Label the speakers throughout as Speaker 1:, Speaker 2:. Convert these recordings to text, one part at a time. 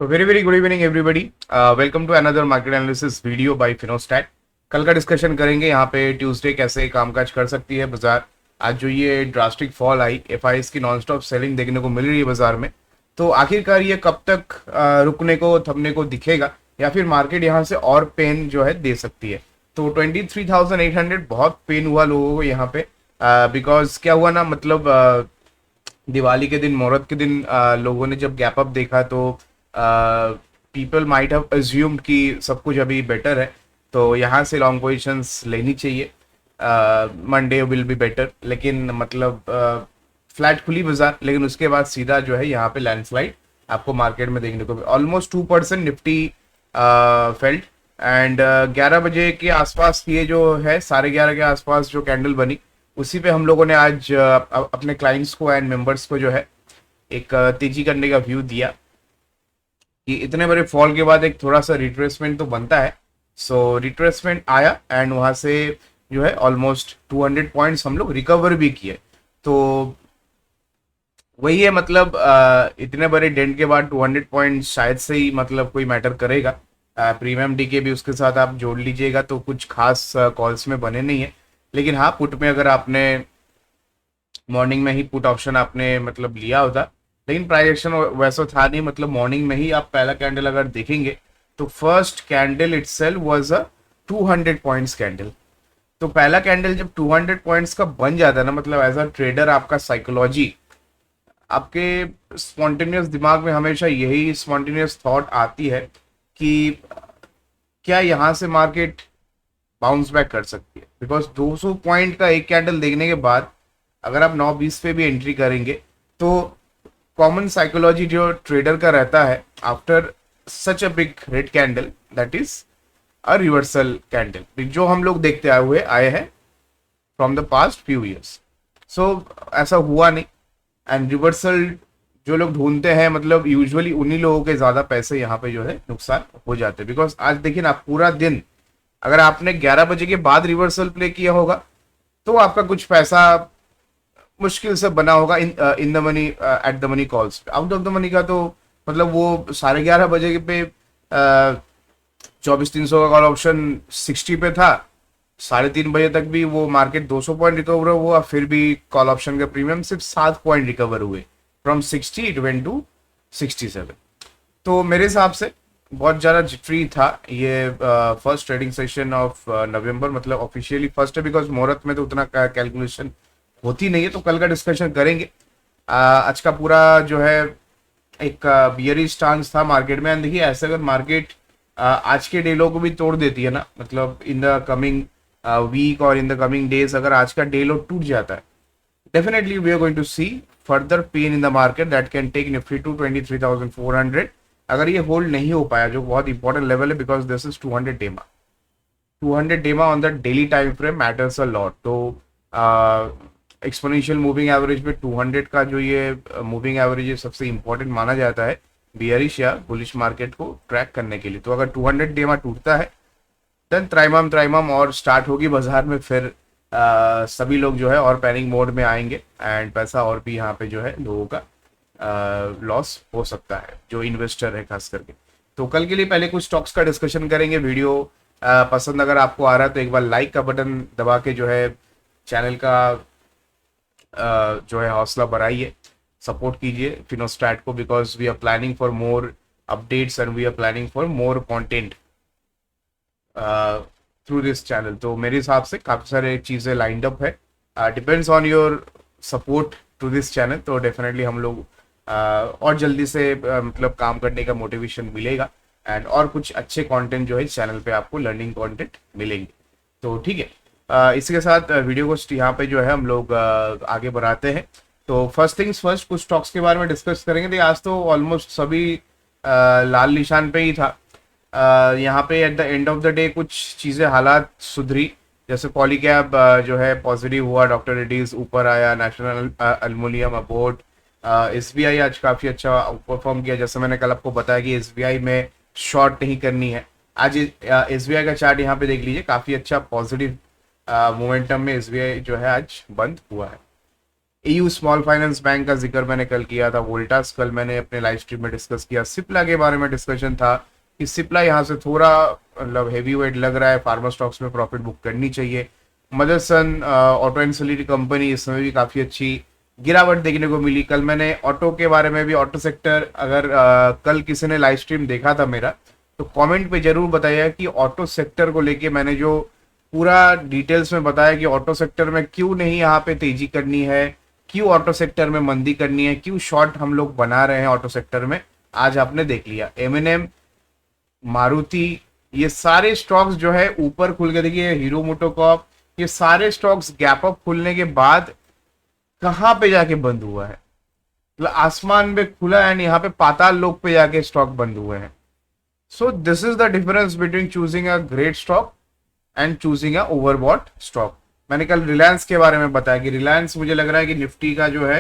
Speaker 1: तो very very good evening everybody. Welcome to another market analysis video by Finostat. कल का discussion करेंगे यहाँ पे ट्यूसडे कैसे कामकाज कर सकती है बाजार। आज जो ये ड्रास्टिक फॉल आई, एफआईएस की नॉन स्टॉप सेलिंग देखने को मिल रही है बाजार में। तो आखिरकार ये कब तक रुकने को थमने को दिखेगा, या फिर मार्केट यहाँ से और पेन जो है दे सकती है। तो 23,800 बहुत पेन हुआ लोगों को यहाँ पे, बिकॉज क्या हुआ ना, मतलब दिवाली के दिन, मुहूर्त के दिन लोगों ने जब गैप अप देखा तो पीपल माइट हैव अज्यूम्ड कि सब कुछ अभी बेटर है, तो यहाँ से लॉन्ग पोजिशंस लेनी चाहिए। मंडे विल बी बेटर, लेकिन मतलब फ्लैट खुली बाजार, लेकिन उसके बाद सीधा जो है यहाँ पे लैंडस्लाइड आपको मार्केट में देखने को ऑलमोस्ट 2% निफ्टी फेल्ट। एंड 11 बजे के आसपास ये जो है, 11:30 के आसपास जो कैंडल बनी, उसी पे हम लोगों ने आज अपने क्लाइंट्स को एंड मेंबर्स को जो है एक तेजी करने का व्यू दिया कि इतने बड़े फॉल के बाद एक थोड़ा सा रिट्रेसमेंट तो बनता है। सो रिट्रेसमेंट आया एंड वहां से जो है ऑलमोस्ट 200 पॉइंट्स हम लोग रिकवर भी किए। तो वही है, मतलब इतने बड़े डेंट के बाद 200 पॉइंट शायद से ही मतलब कोई मैटर करेगा। प्रीमियम डी के भी उसके साथ आप जोड़ लीजिएगा तो कुछ खास कॉल्स में बने नहीं है। लेकिन हाँ, पुट में अगर आपने मॉर्निंग में ही पुट ऑप्शन आपने मतलब लिया होता, लेकिन प्राइस एक्शन वैसा था नहीं। मतलब मॉर्निंग में ही आप पहला कैंडल अगर देखेंगे तो first candle itself was a 200 points candle. तो पहला कैंडल जब 200 पॉइंट्स का बन जाता है ना, मतलब एज अ ट्रेडर आपका साइकोलॉजी, आपके स्पॉन्टेनियस दिमाग में हमेशा यही स्पॉन्टेनियस थॉट आती है कि क्या यहाँ से मार्केट बाउंस बैक कर सकती है। बिकॉज 200 पॉइंट का एक कैंडल देखने के बाद अगर आप 9:20 पे भी एंट्री करेंगे तो कॉमन साइकोलॉजी जो ट्रेडर का रहता है, after such a big red candle, that is a reversal candle, जो हम लोग देखते आए हैं from the past few years. So ऐसा हुआ नहीं, एंड रिवर्सल जो लोग ढूंढते हैं, मतलब यूजुअली उन्हीं लोगों के ज्यादा पैसे यहाँ पे जो है नुकसान हो जाते हैं। बिकॉज आज देखिए ना, पूरा दिन अगर आपने 11 बजे के बाद रिवर्सल प्ले किया होगा तो आपका कुछ पैसा मुश्किल से बना होगा in the money, at the money calls. Out of the money का तो मतलब वो 11:30 बजे पे 24,300 का कॉल ऑप्शन 60 पे था, 3:30 बजे तक भी वो मार्केट 200 पॉइंट रिकवर हुआ, फिर भी कॉल ऑप्शन का प्रीमियम सिर्फ 7 पॉइंट रिकवर हुए। From 60 it went to 67। तो मेरे हिसाब से बहुत ज़्यादा फ्री था ये first trading session of November, मतलब ऑफिशियली फर्स्ट है, बिकॉज मुहूर्त में तो उतना कैलकुलेशन होती नहीं है। तो कल का डिस्कशन करेंगे। आज का पूरा जो है एक बियरी स्टांस था मार्केट में। एंड देखिए, ऐसे अगर मार्केट आज के डे लो को भी तोड़ देती है ना, मतलब इन द कमिंग वीक और इन द कमिंग डेज अगर आज का डे लो टूट जाता है, definitely we are going to see further pain in the market that can take Nifty to 23,400। अगर ये होल्ड नहीं हो पाया, जो बहुत इंपॉर्टेंट लेवल है, बिकॉज दिस इज 200 डेमा, 200 डेमा on the daily time frame matters a lot. तो एक्सपोनेंशियल मूविंग एवरेज में 200 का जो ये मूविंग एवरेज है, सबसे इंपॉर्टेंट माना जाता है बियरिश या बुलिश मार्केट को ट्रैक करने के लिए। तो अगर 200 डेमा टूटता है, देन त्राइमम और स्टार्ट होगी बाजार में। फिर सभी लोग जो है और पैनिक मोड में आएंगे, एंड पैसा और भी यहाँ पे जो है लोगों का लॉस हो सकता है, जो इन्वेस्टर है खास करके। तो कल के लिए पहले कुछ स्टॉक्स का डिस्कशन करेंगे। वीडियो पसंद अगर आपको आ रहा है तो एक बार लाइक का बटन दबा के जो है चैनल का जो है हौसला बढ़ाइए, सपोर्ट कीजिए फिनोस्टैट को, because we are planning for more updates and we are planning for more content through this channel. तो मेरे हिसाब से काफ़ी सारे चीज़ें लाइंड अप है। Depends on your support to this channel, तो डेफिनेटली हम लोग और जल्दी से मतलब काम करने का मोटिवेशन मिलेगा, एंड और कुछ अच्छे कंटेंट जो है इस चैनल पे आपको लर्निंग कंटेंट मिलेंगे। तो ठीक है, इसी के साथ वीडियो को यहाँ पे जो है हम लोग आगे बढ़ाते हैं। तो फर्स्ट थिंग्स फर्स्ट, कुछ स्टॉक्स के बारे में डिस्कस करेंगे। तो आज तो ऑलमोस्ट सभी लाल निशान पे ही था। यहाँ पे at the end of the day कुछ चीज़ें हालात सुधरी, जैसे पॉलीकैब जो है पॉजिटिव हुआ, डॉक्टर रेड्डीज ऊपर आया, नेशनल एल्युमिनियम अबोर्ट, एसबीआई आज काफ़ी अच्छा परफॉर्म किया। जैसे मैंने कल आपको बताया कि एसबीआई में शॉर्ट नहीं करनी है। आज एसबीआई का चार्ट यहाँ पे देख लीजिए, काफ़ी अच्छा पॉजिटिव मोमेंटम में एसबीआई जो है आज बंद हुआ है। एयू स्मॉल फाइनेंस बैंक का जिक्र मैंने कल किया था, वोल्टास कल मैंने अपने लाइव स्ट्रीम में डिस्कस किया, सिप्ला के बारे में डिस्कशन था कि सिप्ला यहाँ से थोड़ा मतलब हेवी वेट लग रहा है, फार्मा स्टॉक्स में प्रॉफिट बुक करनी चाहिए। मदरसन ऑटो एंसिलरी कंपनी, इसमें भी काफ़ी अच्छी गिरावट देखने को मिली। कल मैंने ऑटो के बारे में भी, ऑटो सेक्टर, अगर कल किसी ने लाइव स्ट्रीम देखा था मेरा तो कमेंट पे जरूर बताइए कि ऑटो सेक्टर को लेके मैंने जो पूरा डिटेल्स में बताया कि ऑटो सेक्टर में क्यों नहीं यहाँ पे तेजी करनी है, क्यों ऑटो सेक्टर में मंदी करनी है, क्यों शॉर्ट हम लोग बना रहे हैं ऑटो सेक्टर में, आज आपने देख लिया। एमएनएम, मारुति, ये सारे स्टॉक्स जो है ऊपर खुल के, देखिए हीरो मोटोकॉर्प, ये सारे स्टॉक्स गैप अप खुलने के बाद कहाँ पे जाके बंद हुआ है, मतलब आसमान में खुला है, यहाँ पे पाताल लोक पे जाके स्टॉक बंद हुए हैं। So this is the difference between choosing a great stock and choosing a overbought stock. मैंने कल रिलायंस के बारे में बताया कि रिलायंस मुझे लग रहा है कि निफ्टी का जो है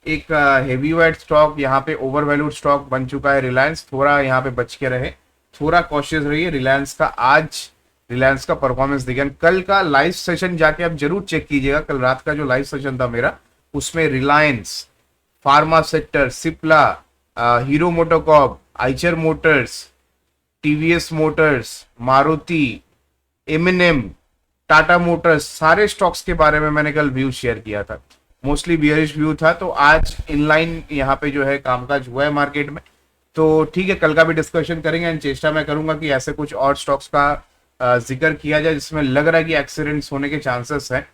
Speaker 1: एक हेवी वेट स्टॉक, यहाँ पे ओवर वैल्यूड स्टॉक बन चुका है रिलायंस, थोड़ा यहाँ पे बच के रहे, थोड़ा कॉशियस रहिए। रिलायंस का आज, रिलायंस का परफॉर्मेंस देखिए, कल का लाइव सेशन जाके आप जरूर चेक कीजिएगा, कल रात का जो लाइव सेशन था मेरा उसमें Reliance, pharma sector, Cipla, Hero MotoCorp, Eicher Motors, TVS Motors, Maruti, M&M, Tata Motors, सारे स्टॉक्स के बारे में मैंने कल व्यू शेयर किया था। मोस्टली बियरिश व्यू था, तो आज इनलाइन यहाँ पे जो है कामकाज हुआ है मार्केट में। तो ठीक है, कल का भी डिस्कशन करेंगे एंड चेष्टा मैं करूंगा कि ऐसे कुछ और स्टॉक्स का जिक्र किया जाए जिसमें लग रहा है कि एक्सीडेंट्स होने के चांसेस हैं।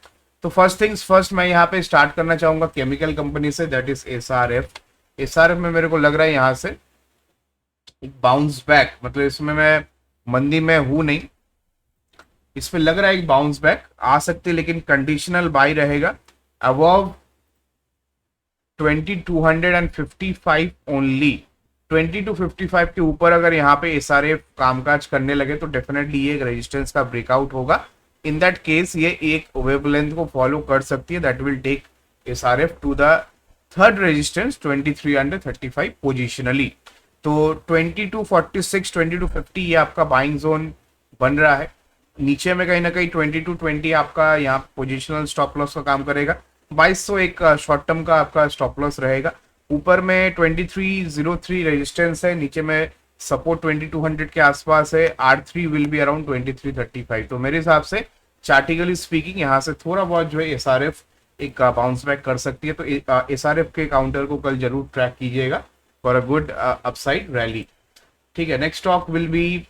Speaker 1: तो फर्स्ट थिंग्स फर्स्ट, मैं यहाँ पे स्टार्ट करना चाहूंगा केमिकल कंपनी से, दैट इज एसआरएफ। एसआरएफ में मेरे को लग रहा है यहाँ से एक बाउंस बैक, मतलब इसमें मैं मंदी में हूं नहीं, इसमें लग रहा है एक बाउंस बैक आ सकती है, लेकिन कंडीशनल बाई रहेगा अबव 2255 ओनली। 2255 के ऊपर अगर यहाँ पे एसआरएफ कामकाज करने लगे तो डेफिनेटली ये एक रेजिस्टेंस का ब्रेकआउट होगा। इन दैट केस ये एक वेवलेंथ को फॉलो कर सकती है, that will take SRF to the third resistance 2335 positionally. तो 2246, 2250 ये आपका बाइंग जोन बन रहा है। नीचे में कहीं ना कहीं 2220 आपका यहाँ पोजिशनल स्टॉप लॉस का काम करेगा। 2200 एक शॉर्ट टर्म का आपका स्टॉप लॉस रहेगा। ऊपर में 2303 रेजिस्टेंस है, नीचे में सपोर्ट 2200 के आसपास है। R3 will be around 2335। तो मेरे हिसाब से चार्टिकली स्पीकिंग यहाँ से थोड़ा बहुत जो है एसआरएफ एक बाउंस बैक कर सकती है। तो एसआरएफ के काउंटर को कल जरूर ट्रैक कीजिएगा for a good upside rally. ठीक है, next stock will be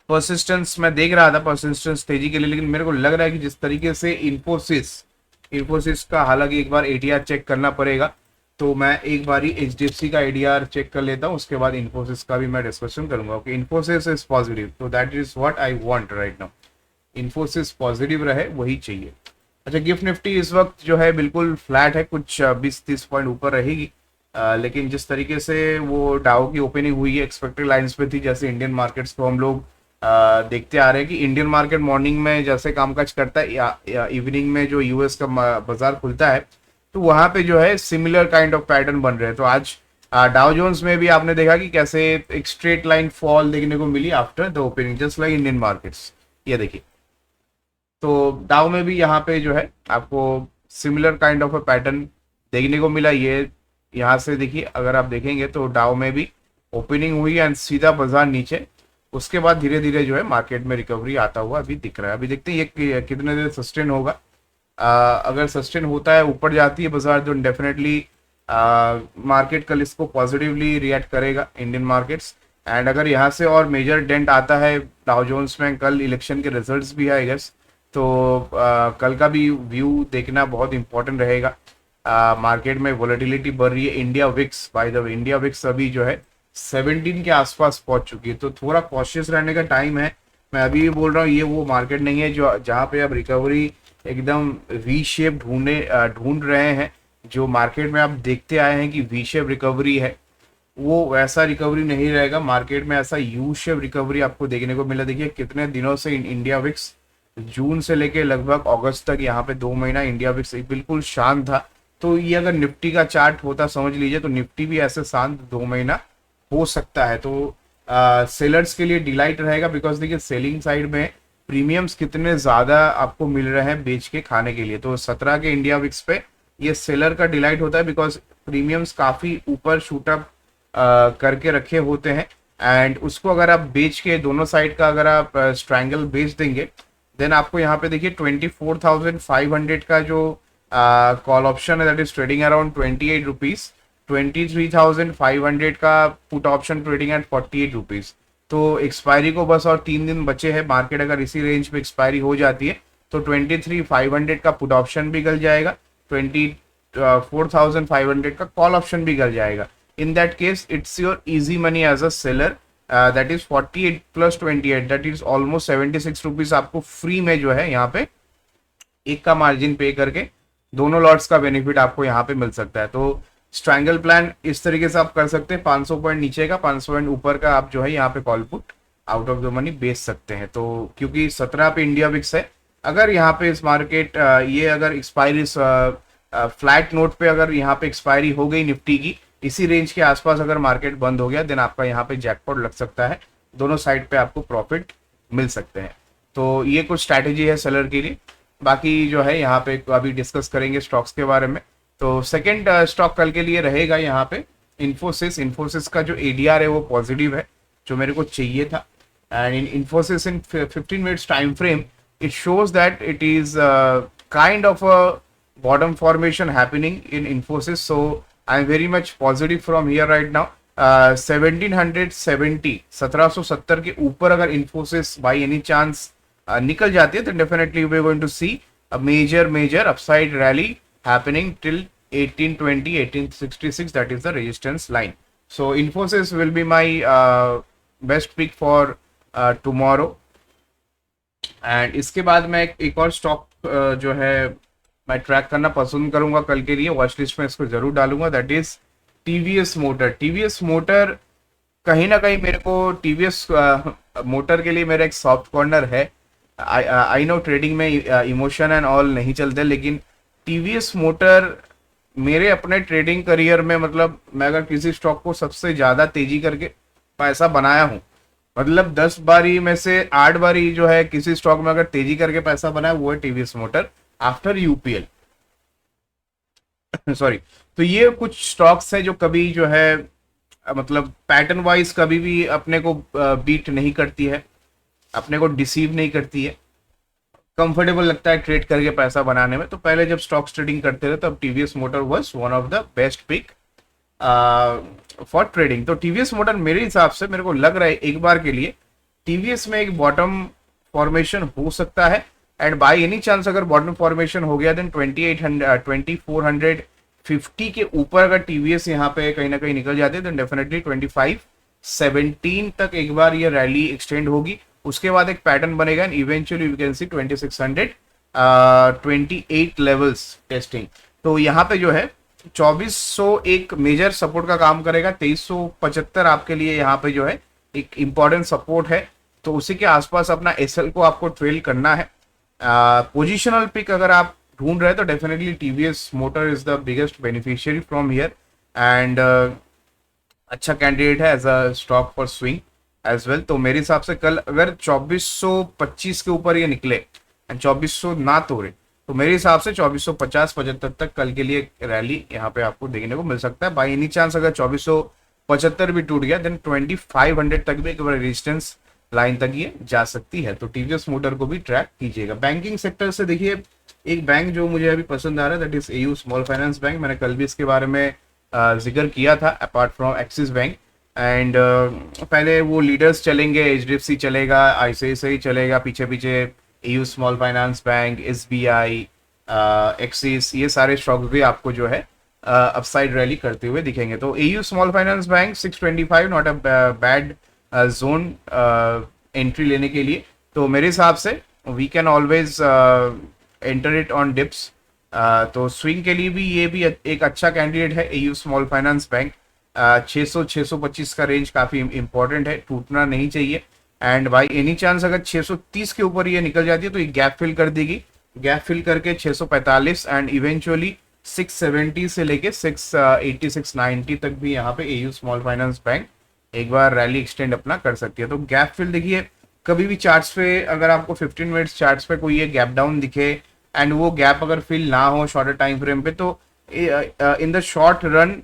Speaker 1: persistence. मैं देख रहा था परसिस्टेंस तेजी के लिए, लेकिन मेरे को लग रहा है कि जिस तरीके से इन्फोसिस का, हालांकि एक बार एडीआर चेक करना पड़ेगा, तो मैं एक बार ही एचडीएफसी का एडीआर चेक कर लेता हूँ, उसके बाद इन्फोसिस का भी मैं डिस्कशन करूंगा। ओके, इन्फोसिस इज पॉजिटिव, तो that is what I want right now. Infosys positive रहे वही चाहिए। अच्छा, गिफ्ट निफ्टी इस वक्त जो है बिल्कुल फ्लैट है, कुछ 20-30 पॉइंट ऊपर रहेगी। लेकिन जिस तरीके से वो डाउ की ओपनिंग हुई है एक्सपेक्टेड लाइंस पे थी, जैसे इंडियन मार्केट्स को हम लोग देखते आ रहे हैं कि इंडियन मार्केट मॉर्निंग में जैसे कामकाज करता है या इवनिंग में जो यूएस का बाजार खुलता है, तो वहां पे जो है सिमिलर काइंड ऑफ पैटर्न बन रहे हैं। तो आज डाउ जोन्स में भी आपने देखा कि कैसे एक स्ट्रेट लाइन फॉल देखने को मिली after the opening, just like Indian markets. ये देखिए, तो डाउ में भी यहाँ पे जो है आपको similar kind of a pattern देखने को मिला। ये यहाँ से देखिए, अगर आप देखेंगे तो डाउ में भी ओपनिंग हुई एंड सीधा बाजार नीचे, उसके बाद धीरे धीरे जो है मार्केट में रिकवरी आता हुआ अभी दिख रहा है। अभी देखते हैं ये कितने देर सस्टेन होगा। अगर सस्टेन होता है, ऊपर जाती है बाजार, तो डेफिनेटली मार्केट कल इसको पॉजिटिवली रिएक्ट करेगा, इंडियन मार्केट्स। एंड अगर यहाँ से और मेजर डेंट आता है डाउ जोन्स में, कल इलेक्शन के रिजल्ट्स भी है आई गेस, तो कल का भी व्यू देखना बहुत इंपॉर्टेंट रहेगा। मार्केट में वोलेटिलिटी बढ़ रही है। India VIX, by the way India VIX अभी जो है 17 के आसपास पहुंच चुकी है, तो थोड़ा कॉशियस रहने का टाइम है। मैं अभी भी बोल रहा हूँ, ये वो मार्केट नहीं है जो जहाँ पे अब रिकवरी एकदम वी शेप ढूंढ रहे हैं। जो मार्केट में आप देखते आए हैं कि वी शेप रिकवरी है, वो वैसा रिकवरी नहीं रहेगा। मार्केट में ऐसा यू शेप रिकवरी आपको देखने को मिला। देखिए कितने दिनों से इंडिया विक्स, जून से लेके लगभग अगस्त तक, यहाँ पे 2 महीना इंडिया विक्स बिल्कुल शांत था। तो ये अगर निफ्टी का चार्ट होता समझ लीजिए, तो निफ्टी भी ऐसे शांत 2 महीना हो सकता है। तो सेलर्स के लिए डिलाइट रहेगा, बिकॉज देखिए सेलिंग साइड में प्रीमियम्स कितने ज़्यादा आपको मिल रहे हैं बेच के खाने के लिए। तो 17 के इंडिया विक्स पे ये सेलर का डिलाइट होता है, बिकॉज प्रीमियम्स काफ़ी ऊपर शूटअप करके रखे होते हैं, एंड उसको अगर आप बेच के दोनों साइड का अगर आप स्ट्रैंगल बेच देंगे, देन आपको यहाँ पे देखिए 24,500 का जो कॉल ऑप्शन है that is trading around 28 rupees, 23,500 का put option trading at 48 rupees. तो एक्सपायरी को बस और 3 दिन बचे हैं, मार्केट अगर इसी रेंज पे एक्सपायरी हो जाती है तो 23,500 का पुट ऑप्शन भी गल जाएगा, 24,500 का कॉल ऑप्शन भी गल जाएगा। In that case it's your easy money as a seller, that is 48 plus 28, that is almost 76 rupees आपको फ्री में जो है यहाँ पे एक का मार्जिन पे करके दोनों लॉट्स का बेनिफिट आपको यहाँ पे मिल सकता है। तो स्ट्रैंगल प्लान इस तरीके से आप कर सकते हैं, 500 पॉइंट नीचे का 500 पॉइंट ऊपर का आप जो है यहाँ पे call put out of the money बेच सकते हैं। तो क्योंकि 17 पे इंडिया विक्स है, अगर यहाँ पे इस मार्केट ये अगर एक्सपायरी फ्लैट नोट पे अगर यहाँ पे एक्सपायरी हो गई निफ्टी की इसी रेंज के आसपास अगर मार्केट बंद हो गया, देन आपका यहाँ पे जैकपॉट लग सकता है, दोनों साइड पे आपको प्रॉफिट मिल सकते हैं। तो ये कुछ स्ट्रैटेजी है सेलर के लिए। बाकी जो है यहाँ पे अभी डिस्कस करेंगे स्टॉक्स के बारे में। तो सेकंड स्टॉक कल के लिए रहेगा यहाँ पे इन्फोसिस। इन्फोसिस का जो एडीआर है वो पॉजिटिव है, जो मेरे को चाहिए था, and in Infosys in 15 minutes time frame it shows that it is kind of a bottom formation happening in Infosys. So I'm very much positive from here right now. 1770 1770 के ऊपर अगर Infosys by any chance निकल जाती है तो definitely we're going to see a major upside rally happening till 1820 1866, that is the resistance line. So Infosys will be my best pick for tomorrow. And इसके बाद मैं एक और स्टॉक जो है मैं ट्रैक करना पसंद करूंगा कल के लिए, वॉच लिस्ट में इसको जरूर डालूंगा, that is TVS motor. TVS motor कहीं ना कहीं मेरे को टीवीएस मोटर के लिए मेरा एक सॉफ्ट कॉर्नर है। आई नो ट्रेडिंग में इमोशन एंड ऑल नहीं चलते, लेकिन टीवीएस मोटर मेरे अपने ट्रेडिंग करियर में, मतलब मैं अगर किसी स्टॉक को सबसे ज्यादा तेजी करके पैसा बनाया हूँ, मतलब 10 बारी में से 8 बारी जो है किसी स्टॉक में अगर तेजी करके पैसा बनाया वो है TVS motor after UPL. Sorry. तो ये कुछ स्टॉक्स है जो कभी जो है मतलब पैटर्न वाइज कभी भी अपने को बीट नहीं करती है, अपने को डिसीव नहीं करती है, कंफर्टेबल लगता है ट्रेड करके पैसा बनाने में। तो पहले जब स्टॉक्स ट्रेडिंग करते थे तब TVS motor was one of the best pick for trading. तो टीवीएस मोटर मेरे हिसाब से मेरे को लग रहा है एक बार के लिए टीवीएस में एक बॉटम फॉर्मेशन हो सकता है, एंड बाय एनी चांस अगर बॉटम फॉर्मेशन हो गया देन 2450 के ऊपर अगर टीवीएस यहाँ पे कहीं ना कहीं निकल जाते हैं देन डेफिनेटली 2517 तक एक बार ये रैली एक्सटेंड होगी, उसके बाद एक पैटर्न बनेगा and eventually we can see 2628 levels testing. तो यहाँ पे जो है 2400 एक मेजर सपोर्ट का काम करेगा, 2375 आपके लिए यहाँ पे जो है एक इम्पॉर्टेंट सपोर्ट है। तो उसी के आसपास अपना एसएल को आपको ट्रेल करना है। पोजिशनल पिक अगर आप ढूंढ रहे हैं तो definitely TVS motor is the biggest beneficiary from here, and अच्छा कैंडिडेट है as a stock for swing as well. तो मेरे हिसाब से कल अगर 2425 के ऊपर ये निकले एंड 2400 ना तोड़े तो मेरे हिसाब से 2450-75 तक कल के लिए रैली यहाँ पे आपको देखने को मिल सकता है। बाई एनी चांस अगर 2475 भी टूट गया देन 2500 तक भी एक बार रेजिस्टेंस लाइन तक ये जा सकती है। तो टीवीएस मोटर को भी ट्रैक कीजिएगा। बैंकिंग सेक्टर से देखिए एक बैंक जो मुझे अभी पसंद आ रहा है that is AU small finance bank. मैंने कल भी इसके बारे में जिक्र किया था apart from axis bank, and पहले वो लीडर्स चलेंगे, एचडीएफसी चलेगा, आईसीआईसीआई चलेगा, पीछे पीछे AU small finance bank, SBI, axis, ये सारे स्टॉक्स भी आपको जो है अपसाइड रैली करते हुए दिखेंगे। तो AU small finance bank 625 not a bad zone entry लेने के लिए। तो मेरे हिसाब से we can always enter it on dips. तो स्विंग के लिए भी ये भी एक अच्छा कैंडिडेट है एयू स्मॉल फाइनेंस बैंक। 600-625 का रेंज काफी इंपॉर्टेंट है, टूटना नहीं चाहिए, एंड बाई एनी चांस अगर 630 के ऊपर ये निकल जाती है तो ये गैप फिल कर देगी, गैप फिल करके 645 एंड इवेंचुअली 670 से लेके 680 690 तक भी यहाँ पे एयू स्मॉल फाइनेंस बैंक एक बार रैली एक्सटेंड अपना कर सकती है। तो गैप फिल देखिए कभी भी चार्ट्स पे अगर आपको 15 मिनट्स चार्ट्स पे कोई ये गैप डाउन दिखे एंड वो गैप अगर फिल ना हो शॉर्टर टाइम फ्रेम पे, तो in the short run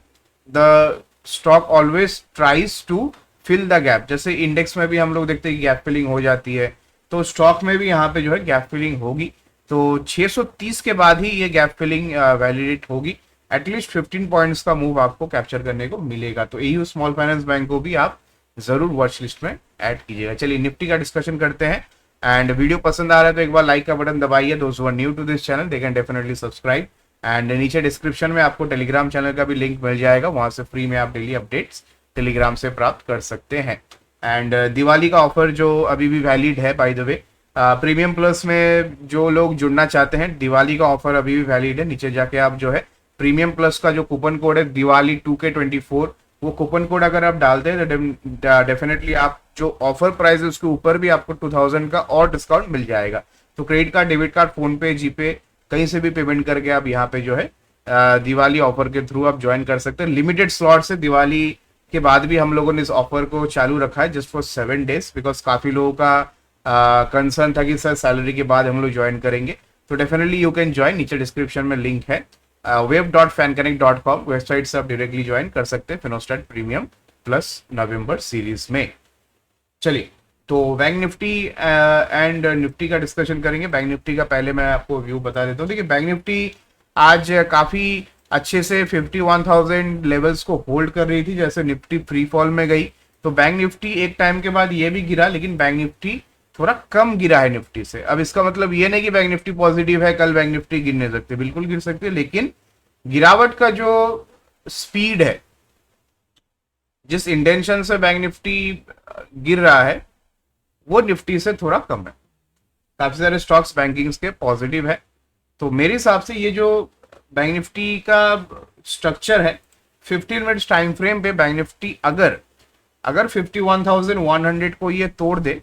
Speaker 1: the stock always tries to fill the gap. जैसे इंडेक्स में भी हम लोग देखते हैं कि गैप फिलिंग हो जाती है, तो स्टॉक में भी यहाँ पे जो है गैप फिलिंग होगी। तो 630 के बाद ही ये गैप फिलिंग वैलिडेट होगी। एटलीस्ट 15 पॉइंट्स का मूव आपको कैप्चर करने को मिलेगा। तो एयू स्मॉल फाइनेंस बैंक को भी आप जरूर वॉच लिस्ट में ऐड कीजिएगा। चलिए निफ्टी का डिस्कशन करते हैं। एंड वीडियो पसंद आ रहा है तो एक बार लाइक का बटन दबाइए। दोस्त who are new to this channel they can definitely subscribe. And नीचे डिस्क्रिप्शन में आपको टेलीग्राम चैनल का भी लिंक मिल जाएगा, वहां से फ्री में आप डेली अपडेट्स टेलीग्राम से प्राप्त कर सकते हैं। एंड दिवाली का ऑफर जो अभी भी वैलिड है, by the way premium plus में जो लोग जुड़ना चाहते हैं, दिवाली का ऑफर अभी भी वैलिड है। नीचे जाके आप जो है प्रीमियम प्लस का जो कूपन कोड है दिवाली 2K24, वो कूपन कोड अगर आप डालते हैं तो डेफिनेटली आप जो ऑफर प्राइस है उसके ऊपर भी आपको 2000 का और डिस्काउंट मिल जाएगा। तो credit card, debit card, phone पे, जीपे कहीं से भी पेमेंट करके आप यहाँ पे जो है दिवाली ऑफर के थ्रू आप ज्वाइन कर सकते हैं। लिमिटेड स्लॉट से दिवाली के बाद भी हम लोगों ने इस ऑफर को चालू रखा है जस्ट फॉर 7 डेज, बिकॉज काफी लोगों का कंसर्न था कि सर सैलरी के बाद हम लोग ज्वाइन करेंगे। तो डेफिनेटली यू कैन ज्वाइन, नीचे डिस्क्रिप्शन में लिंक है web.fanconnect.com, वेबसाइट से आप डायरेक्टली ज्वाइन कर सकते हैं फिनोस्टैट प्रीमियम प्लस नवंबर सीरीज में। चलिए तो बैंक निफ्टी एंड निफ्टी का डिस्कशन करेंगे। बैंक निफ्टी का पहले मैं आपको व्यू बता देता हूँ। देखिए बैंक निफ्टी आज काफी अच्छे से 51,000 लेवल्स को होल्ड कर रही थी। जैसे निफ्टी फ्री फॉल में गई तो बैंक निफ्टी एक टाइम के बाद ये भी गिरा, लेकिन बैंक निफ्टी थोड़ा कम गिरा है निफ्टी से। अब इसका मतलब ये नहीं कि बैंक निफ्टी पॉजिटिव है, कल बैंक निफ्टी गिर नहीं सकते, बिल्कुल गिर सकते है, लेकिन गिरावट का जो स्पीड है, जिस इंटेंशन से बैंक निफ्टी गिर रहा है, वो निफ्टी से थोड़ा कम है। काफी सारे स्टॉक्स बैंकिंग के पॉजिटिव है। तो मेरे हिसाब से ये जो बैंक निफ्टी का स्ट्रक्चर है, 15 मिनट्स टाइम फ्रेम पे बैंक निफ्टी अगर 51,100 को ये तोड़ दे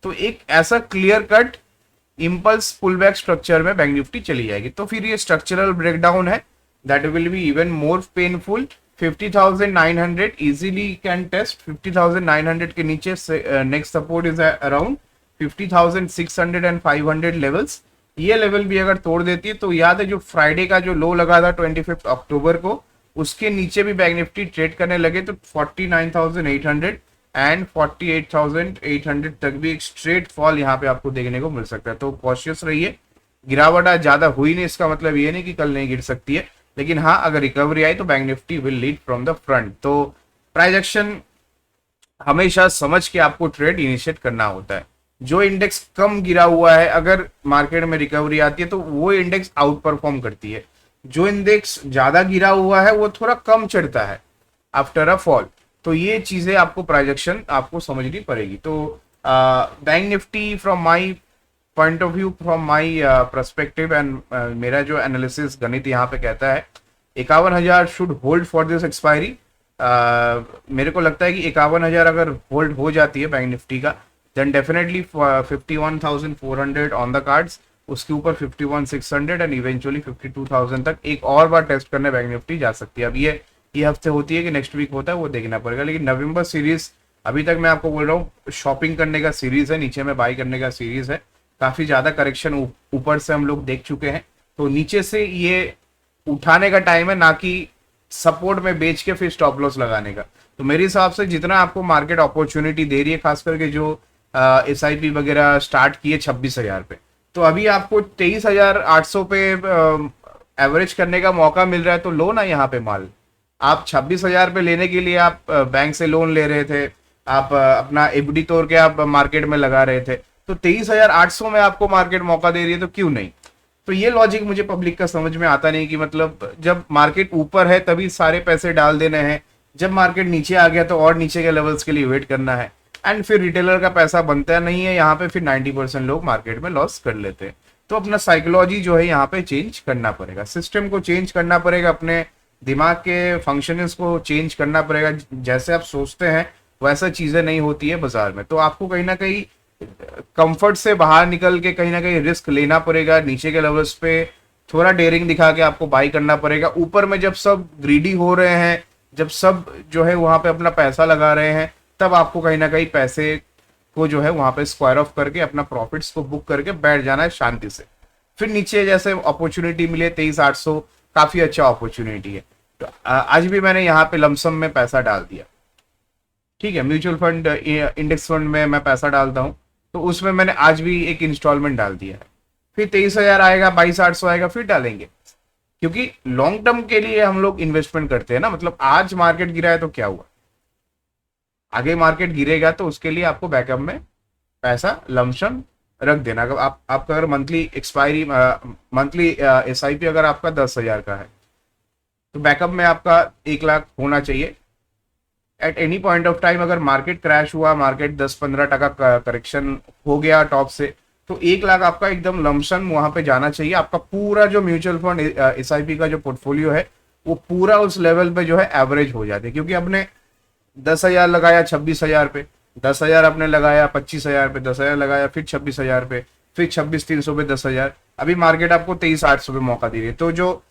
Speaker 1: तो एक ऐसा clear cut impulse pull back structure में बैंक निफ्टी चली जाएगी। तो फिर ये स्ट्रक्चरल ब्रेकडाउन है, that will be even more painful. 50,900 easily can test. 50,900 के नीचे next support is around 50,600 and 500 levels. ये लेवल भी अगर तोड़ देती है तो याद है जो फ्राइडे का जो लो लगा था 25 अक्टूबर को, उसके नीचे भी बैंक निफ्टी ट्रेड करने लगे तो 49,800 एंड 48,800 तक भी एक स्ट्रेट फॉल यहाँ पे आपको देखने को मिल सकता है। तो कॉशियस रहिए। गिरावट आज ज्यादा हुई नहीं, इसका मतलब ये नहीं कि कल नहीं गिर सकती है, लेकिन हाँ अगर रिकवरी आई तो bank Nifty will lead from the front. तो प्राइस एक्शन हमेशा समझ के आपको ट्रेड इनिशिएट करना होता है। जो इंडेक्स कम गिरा हुआ है, अगर मार्केट में रिकवरी आती है तो वो इंडेक्स आउट परफॉर्म करती है। जो इंडेक्स ज्यादा गिरा हुआ है वो थोड़ा कम चढ़ता है आफ्टर अ फॉल। तो ये चीजें आपको प्राइजेक्शन आपको समझनी पड़ेगी। तो bank Nifty from my point of view, from my perspective and मेरा जो एनालिसिस गणित यहाँ पे कहता है 51,000 should hold for this expiry. मेरे को लगता है कि 51,000 अगर होल्ड हो जाती है बैंक निफ्टी का, then definitely 51,400 on the cards, उसके ऊपर 51,600 एंड इवेंचुअली 52,000 तक एक और बार टेस्ट करने बैंक निफ्टी जा सकती है। अब ये हफ्ते होती है कि नेक्स्ट वीक होता है वो देखना पड़ेगा, लेकिन नवंबर सीरीज अभी तक मैं आपको बोल रहा हूँ शॉपिंग करने का सीरीज है, नीचे में बाई करने का सीरीज है। काफी ज्यादा करेक्शन ऊपर से हम लोग देख चुके हैं, तो नीचे से ये उठाने का टाइम है, ना कि सपोर्ट में बेच के फिर स्टॉप लॉस लगाने का। तो मेरे हिसाब से जितना आपको मार्केट अपॉर्चुनिटी दे रही है, खास करके जो SIP वगैरह स्टार्ट किए 26,000 पे, तो अभी आपको 23,800 पे एवरेज करने का मौका मिल रहा है, तो लो ना यहाँ पे माल। आप 26,000 पे लेने के लिए आप बैंक से लोन ले रहे थे, आप अपना FD तोड़ के आप मार्केट में लगा रहे थे, तो 23,800 में आपको मार्केट मौका दे रही है, तो क्यों नहीं। तो ये लॉजिक मुझे पब्लिक का समझ में आता नहीं कि मतलब जब मार्केट ऊपर है तभी सारे पैसे डाल देने हैं, जब मार्केट नीचे आ गया तो और नीचे के लेवल्स के लिए वेट करना है, एंड फिर रिटेलर का पैसा बनता नहीं है यहाँ पे, फिर 90% लोग मार्केट में लॉस कर लेते हैं। तो अपना साइकोलॉजी जो है यहाँ पे चेंज करना पड़ेगा, सिस्टम को चेंज करना पड़ेगा, अपने दिमाग के फंक्शनिंग्स को चेंज करना पड़ेगा। जैसे आप सोचते हैं वैसा चीजें नहीं होती है बाजार में, तो आपको कहीं ना कहीं कंफर्ट से बाहर निकल के कहीं ना कहीं रिस्क लेना पड़ेगा। नीचे के लेवल्स पे थोड़ा डेयरिंग दिखा के आपको बाई करना पड़ेगा। ऊपर में जब सब ग्रीडी हो रहे हैं, जब सब जो है वहां पे अपना पैसा लगा रहे हैं, तब आपको कहीं ना कहीं पैसे को जो है वहां पे स्क्वायर ऑफ करके अपना प्रॉफिट्स को बुक करके बैठ जाना है शांति से। फिर नीचे जैसे अपॉर्चुनिटी मिले 23,800, काफी अच्छा अपॉर्चुनिटी है। तो आज भी मैंने यहाँ पे लमसम में पैसा डाल दिया, ठीक है। म्यूचुअल फंड, इंडेक्स फंड में मैं पैसा डालता हूँ, तो उसमें मैंने आज भी एक इंस्टॉलमेंट डाल दिया है। फिर 23,000 आएगा, 22,800 आएगा, फिर डालेंगे, क्योंकि लॉन्ग टर्म के लिए हम लोग इन्वेस्टमेंट करते हैं ना। मतलब आज मार्केट गिरा है तो क्या हुआ, आगे मार्केट गिरेगा तो उसके लिए आपको बैकअप में पैसा लमसम रख देना। अगर आपका अगर मंथली SIP अगर आपका 10,000 का है, तो बैकअप में आपका 1 लाख होना चाहिए। At any point of time अगर मार्केट क्रैश हुआ, मार्केट 10-15% करेक्शन हो गया टॉप से, तो 1 लाख आपका एकदम लमसम वहां पे जाना चाहिए। आपका पूरा जो म्यूचुअल फंड SIP का जो पोर्टफोलियो है वो पूरा उस लेवल पे जो है एवरेज हो जाते हैं। क्योंकि आपने 10,000 लगाया 26,000 पे, 10,000 आपने लगाया 25,000 पे, 10,000 लगाया फिर 26,000 पे, फिर 26,300 पे 10,000, अभी मार्केट आपको 23,800 पे मौका दे रही है, तो जो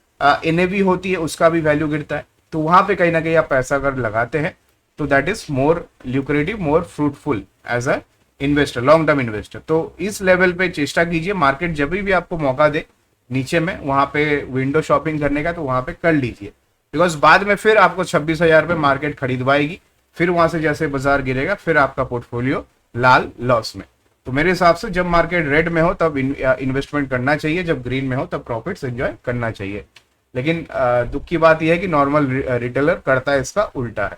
Speaker 1: NAV होती है उसका भी वैल्यू गिरता है। तो वहां पे कहीं ना कहीं आप पैसा अगर लगाते हैं तो that is more lucrative, more fruitful as a investor, long term investor. तो इस लेवल पे चेष्टा कीजिए, मार्केट जब भी आपको मौका दे नीचे में वहां पे विंडो शॉपिंग करने का, तो वहां पे कर लीजिए। बिकॉज बाद में फिर आपको 26,000 पे मार्केट खरीदवाएगी, फिर वहां से जैसे बाजार गिरेगा फिर आपका पोर्टफोलियो लाल लॉस में। तो मेरे हिसाब से जब मार्केट रेड में हो तब इन्वेस्टमेंट करना चाहिए, जब ग्रीन में हो तब प्रॉफिट्स एंजॉय करना चाहिए। लेकिन दुख की बात यह है कि नॉर्मल रिटेलर करता है इसका उल्टा है।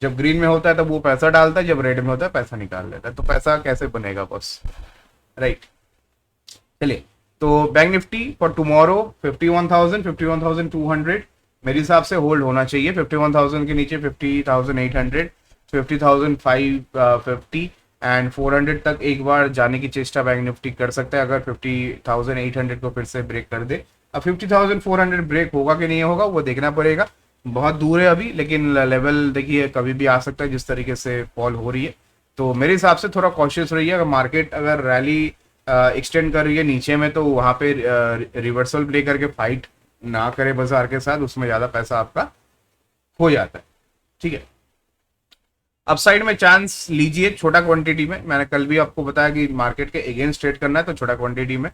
Speaker 1: जब ग्रीन में होता है तब वो पैसा डालता है, जब रेड में होता है पैसा निकाल लेता है। तो पैसा कैसे बनेगा बॉस, राइट। चलिए, तो बैंक निफ्टी फॉर टुमारो 51,000, 51,200 मेरे हिसाब से होल्ड होना चाहिए। 51,000 के नीचे 50,800, 50,550 एंड 400 तक एक बार जाने की चेष्टा बैंक निफ्टी कर सकता है, अगर 50,800 को फिर से ब्रेक कर दे। अब 50,400 ब्रेक होगा कि नहीं होगा वो देखना पड़ेगा, बहुत दूर है अभी, लेकिन लेवल देखिए कभी भी आ सकता है जिस तरीके से फॉल हो रही है। तो मेरे हिसाब से थोड़ा कॉशियस रहिए। अगर मार्केट अगर रैली एक्सटेंड कर रही है नीचे में, तो वहां पे रिवर्सल प्ले करके फाइट ना करे बाजार के साथ, उसमें ज्यादा पैसा आपका हो जाता है, ठीक है। अपसाइड में चांस लीजिए छोटा क्वांटिटी में। मैंने कल भी आपको बताया कि मार्केट के अगेंस्ट ट्रेड करना है, तो छोटा क्वांटिटी में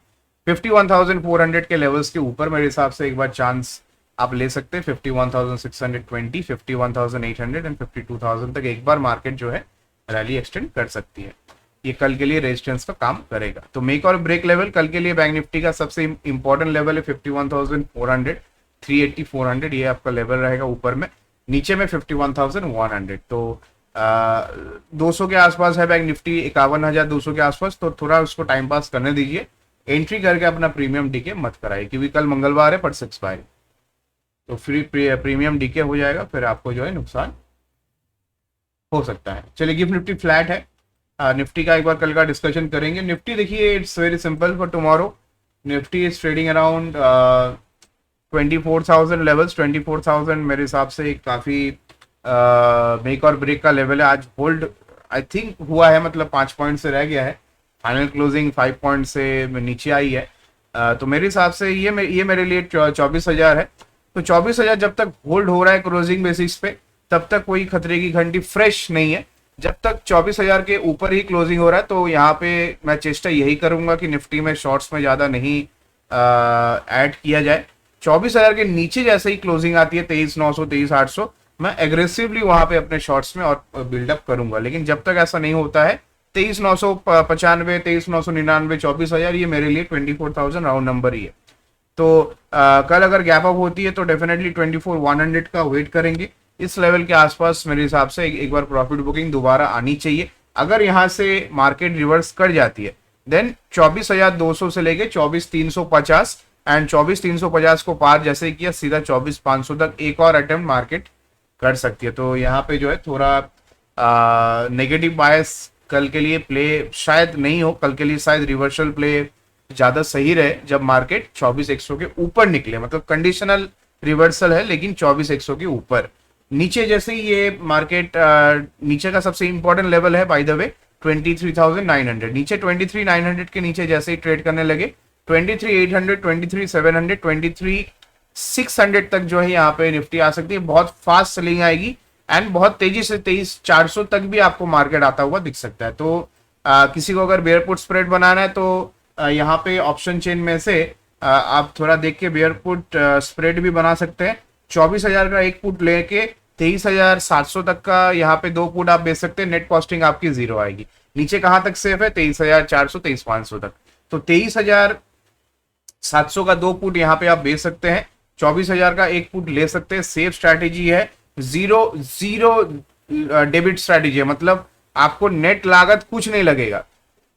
Speaker 1: 51,400 के लेवल्स के ऊपर मेरे हिसाब से एक बार चांस आप ले सकते हैं। 51,620, 51,800 एंड 52,000 तक एक बार मार्केट जो है रैली एक्सटेंड कर सकती है। ये कल के लिए रेजिस्टेंस का काम करेगा। तो मेक और ब्रेक लेवल कल के लिए बैंक निफ्टी का सबसे इंपॉर्टेंट लेवल है 51,400, 380, 400, ये आपका लेवल रहेगा ऊपर में। नीचे में 51,100, तो 200 के आसपास है बैंक निफ्टी, 51,200 के आसपास। तो थोड़ा उसको टाइम पास करने दीजिए, एंट्री करके अपना प्रीमियम डीके मत कराइए, क्योंकि कल मंगलवार है, परसों एक्सपायरी, तो फ्री प्रीमियम डीके हो जाएगा, फिर आपको जो है नुकसान हो सकता है। चलिए, गिफ्ट निफ्टी फ्लैट है। निफ्टी का एक बार कल का डिस्कशन करेंगे। निफ्टी देखिए, it's very simple for tomorrow. Nifty is trading around 24,000 levels. 24,000 मेरे हिसाब से काफी मेक और ब्रेक का लेवल है। आज होल्ड आई थिंक हुआ है, मतलब 5 पॉइंट से रह गया है, फाइनल क्लोजिंग 5 पॉइंट से नीचे आई है। तो मेरे हिसाब से ये मेरे लिए 24,000 है। तो 24,000 जब तक होल्ड हो रहा है क्लोजिंग बेसिस पे, तब तक कोई खतरे की घंटी फ्रेश नहीं है। जब तक 24,000 के ऊपर ही क्लोजिंग हो रहा है, तो यहाँ पे मैं चेष्टा यही करूंगा कि निफ्टी में शॉर्ट्स में ज्यादा नहीं ऐड किया जाए। 24,000 के नीचे जैसे ही क्लोजिंग आती है 23,900, 23,800, मैं एग्रेसिवली वहां पे अपने शॉर्ट्स में और बिल्डअप करूंगा। लेकिन जब तक ऐसा नहीं होता है, 23,995, 23,999, 24,000, ये मेरे लिए 24,000 राउंड नंबर ही है। तो कल अगर गैप अप होती है तो डेफिनेटली 24,100 का वेट करेंगे। इस लेवल के आसपास मेरे हिसाब से एक बार प्रॉफिट बुकिंग दोबारा आनी चाहिए। अगर यहाँ से मार्केट रिवर्स कर जाती है, देन 24,200 से लेके 24,350 एंड 24,350 को पार जैसे किया, सीधा 24,500 तक एक और अटेम्प्ट मार्केट कर सकती है। तो यहाँ पे जो है थोड़ा नेगेटिव बायस कल के लिए प्ले शायद नहीं हो। कल के लिए शायद रिवर्सल प्ले ज्यादा सही रहे जब मार्केट 24,100 के ऊपर निकले, मतलब कंडीशनल रिवर्सल है लेकिन 24,100 के ऊपर। नीचे जैसे ही ये मार्केट नीचे का सबसे इंपॉर्टेंट लेवल है बाय द वे 23,900, नीचे 23,900 के नीचे जैसे ही ट्रेड करने लगे 23,800, 23,700, 23,600 तक जो है यहाँ पे निफ्टी आ सकती है। बहुत फास्ट सेलिंग आएगी एंड बहुत तेजी से 23,400 तक भी आपको मार्केट आता हुआ दिख सकता है। तो किसी को अगर बेयर पुट स्प्रेड बनाना है तो यहाँ पे ऑप्शन चेन में से आप थोड़ा देख के बेयर पुट स्प्रेड भी बना सकते हैं। 24,000 का एक पुट लेके 23,700 तक का यहाँ पे दो पुट आप बेच सकते हैं। नेट कॉस्टिंग आपकी जीरो आएगी। नीचे कहाँ तक सेफ है? 23,400 23,500 तक। तो 23,700 का दो पुट यहाँ पे आप बेच सकते हैं। 24,000 का एक पुट ले सकते हैं। सेफ स्ट्रैटेजी है। जीरो जीरो डेबिट स्ट्रैटेजी है, मतलब आपको नेट लागत कुछ नहीं लगेगा।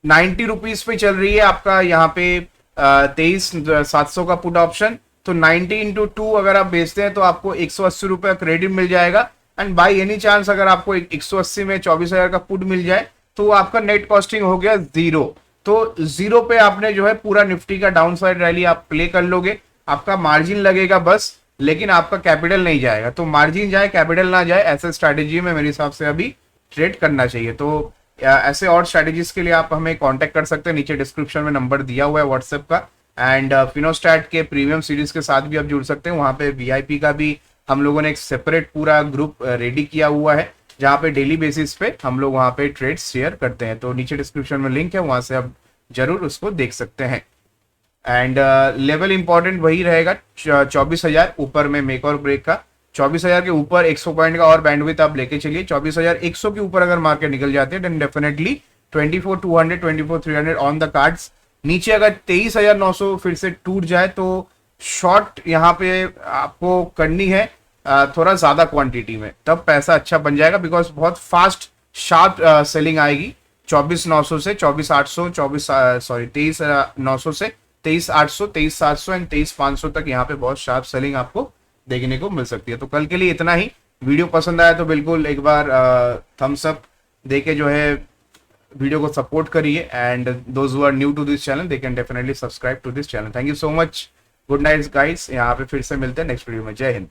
Speaker 1: 90 रुपीज पे चल रही है आपका यहाँ पे 23,700 का पुट ऑप्शन। तो 90 इंटू 2 अगर आप बेचते हैं तो आपको 180 रुपये क्रेडिट मिल जाएगा। एंड बाई एनी चांस अगर आपको 180 में 24,000 का पुट मिल जाए तो आपका नेट कॉस्टिंग हो गया जीरो। तो जीरो पे आपने जो है पूरा निफ्टी का डाउन साइड रैली आप प्ले कर लोगे। आपका मार्जिन लगेगा बस, लेकिन आपका कैपिटल नहीं जाएगा। तो मार्जिन जाए कैपिटल ना जाए, ऐसे स्ट्रैटेजी में मेरे हिसाब से अभी ट्रेड करना चाहिए। तो ऐसे और स्ट्रैटेजीज के लिए आप हमें कांटेक्ट कर सकते हैं। नीचे डिस्क्रिप्शन में नंबर दिया हुआ है व्हाट्सएप का। एंड फिनोस्टैट के प्रीमियम सीरीज के साथ भी आप जुड़ सकते हैं। वहां पे वीआईपी का भी हम लोगों ने एक सेपरेट पूरा ग्रुप रेडी किया हुआ है, जहाँ पे डेली बेसिस पे हम लोग वहां पे ट्रेड शेयर करते हैं। तो नीचे डिस्क्रिप्शन में लिंक है, वहां से आप जरूर उसको देख सकते हैं। एंड लेवल इंपॉर्टेंट वही रहेगा 24,000 ऊपर में मेक और ब्रेक का। 24,000 के ऊपर 100 पॉइंट का और बैंडविड्थ आप लेके चलिए। 24,100 के ऊपर अगर मार्केट निकल जाते हैं then definitely 24,200 24,300 on the cards. नीचे अगर 23,900 फिर से टूट जाए तो शॉर्ट यहाँ पे आपको करनी है थोड़ा ज्यादा क्वांटिटी में, तब पैसा अच्छा बन जाएगा। बिकॉज बहुत फास्ट शार्प सेलिंग आएगी 24,900 से 24,800 23,900 से 23,800 23,700 एंड 23,500 तक यहाँ पे बहुत शार्प सेलिंग आपको देखने को मिल सकती है। तो कल के लिए इतना ही। वीडियो पसंद आया तो बिल्कुल एक बार थम्स अप देके जो है वीडियो को सपोर्ट करिए। And those who are new to this channel they can definitely subscribe to this channel. Thank you so much. Good night guys. यहाँ पे फिर से मिलते हैं नेक्स्ट वीडियो में। जय हिंद।